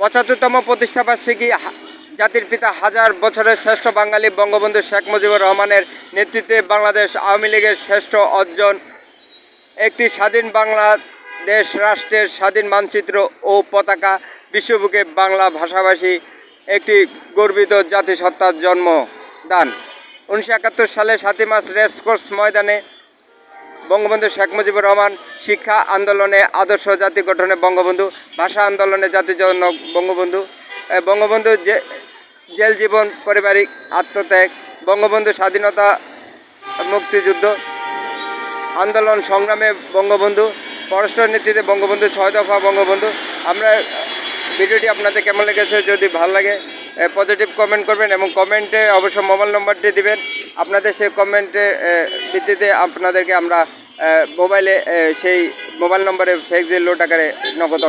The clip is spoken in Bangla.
75তম প্রতিষ্ঠাবার্ষিকী জাতির পিতা হাজার বছরের শ্রেষ্ঠ বাঙালি বঙ্গবন্ধু শেখ মুজিবুর রহমানের নেতৃত্বে বাংলাদেশ আওয়ামী লীগের শ্রেষ্ঠ অর্জন একটি স্বাধীন বাংলাদেশ রাষ্ট্রের স্বাধীন মানচিত্র ও পতাকা, বিশ্ববুকে বাংলা ভাষাভাষী একটি গর্বিত জাতিসত্তার জন্মদান। 1971 সালে 7ই মার্চ রেসকোর্স ময়দানে বঙ্গবন্ধু শেখ মুজিবুর রহমান শিক্ষা আন্দোলনে আদর্শ জাতি গঠনে বঙ্গবন্ধু, ভাষা আন্দোলনে জাতির জনক বঙ্গবন্ধু, বঙ্গবন্ধু জেল জীবন, পারিবারিক আত্মত্যাগ, বঙ্গবন্ধু স্বাধীনতা মুক্তিযুদ্ধ আন্দোলন সংগ্রামে বঙ্গবন্ধু, পররাষ্ট্র নীতিতে বঙ্গবন্ধু, 6 দফা বঙ্গবন্ধু। আমরা ভিডিওটি আপনাদের কেমন লেগেছে, যদি ভালো লাগে পজিটিভ কমেন্ট করবেন এবং কমেন্টে অবশ্য মোবাইল নম্বরটি দিবেন। আপনাদের সেই কমেন্টের ভিত্তিতে আপনাদেরকে আমরা মোবাইলে সেই মোবাইল নম্বরে ফেক্সে লোড আকারে নগদ